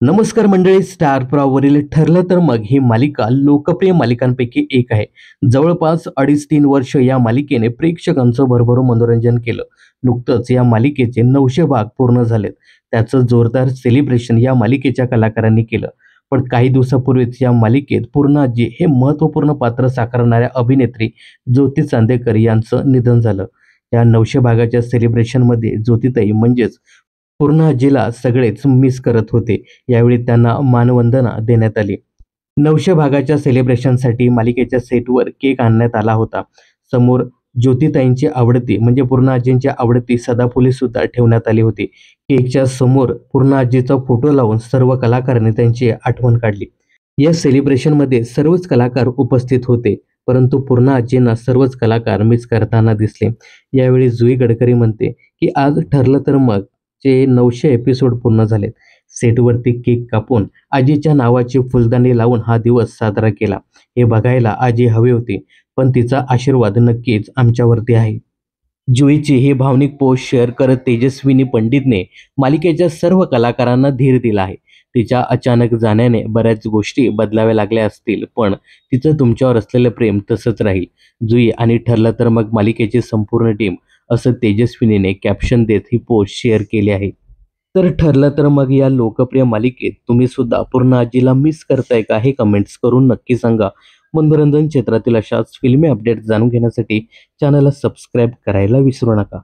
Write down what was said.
नमस्कार मंडळी. स्टार प्रवाहावरील ठरलं तर मग ही मालिका लोकप्रिय मालिकांपैकी एक आहे. जवळपास 2.5-3 वर्ष या मालिकेने प्रेक्षकांचं भरभरून मनोरंजन केलं. नुकतंच या मालिकेचे 900 भाग पूर्ण झालेत. त्याचं जोरदार सेलिब्रेशन या मालिकेच्या कलाकारांनी केलं. पण काही दिवसापूर्वीच या मालिकेत पूर्णाजी हे महत्त्वपूर्ण पात्र साकारणाऱ्या अभिनेत्री ज्योती चांदेकर यांचं निधन झालं. या 900 भागाच्या सेलिब्रेशनमध्ये ज्योतिताई म्हणजेच पूर्णाजीला सगळेच मिस करत होते. यावेळी त्यांना मानवंदना देण्यात आली. 900 भागाच्या सेलिब्रेशनसाठी मालिकेच्या सेटवर केक आणण्यात आला होता. समोर ज्योतिताईंची आवडती म्हणजे पूर्णाजींची आवडती सदाफुली सुद्धा ठेवण्यात आली होती. केकच्या समोर पूर्णाजीचा फोटो लावून सर्व कलाकारांनी त्यांची आठवण काढली. या सेलिब्रेशनमध्ये सर्वच कलाकार उपस्थित होते, परंतु पूर्णाजींना सर्वच कलाकार मिस करताना दिसले. यावेळी जुई गडकरी म्हणते की आज ठरलं तर मग चे 900 एपिसोड पूर्ण झालेत. सेटवरती केक कापून आजीच्या नावाची फुलदाणी लावून हा दिवस साजरा केला. हे बघायला आजी हवी होती, पण तिचा आशीर्वाद नक्कीच आमच्यावरती आहे. जुईची ही भावनिक पोस्ट शेअर करत तेजस्विनी पंडितने मालिकेच्या सर्व कलाकारांना धीर दिला आहे. तिच्या अचानक जाण्याने बऱ्याच गोष्टी बदलाव्या लागल्या असतील, पण तिचं तुमच्यावर असलेलं प्रेम तसंच राहील. जुई आणि ठरलं तर मग मालिकेची संपूर्ण टीम असं तेजस्विनीने कॅप्शन देत ही पोस्ट शेअर केली आहे. तर ठरलं तर मग या लोकप्रिय मालिकेत तुम्ही सुद्धा पूर्ण आजीला मिस करताय का, हे कमेंट्स करून नक्की सांगा. मनोरंजन क्षेत्रातील अशाच फिल्मी अपडेट्स जाणून घेण्यासाठी चॅनलला सबस्क्राईब करायला विसरू नका.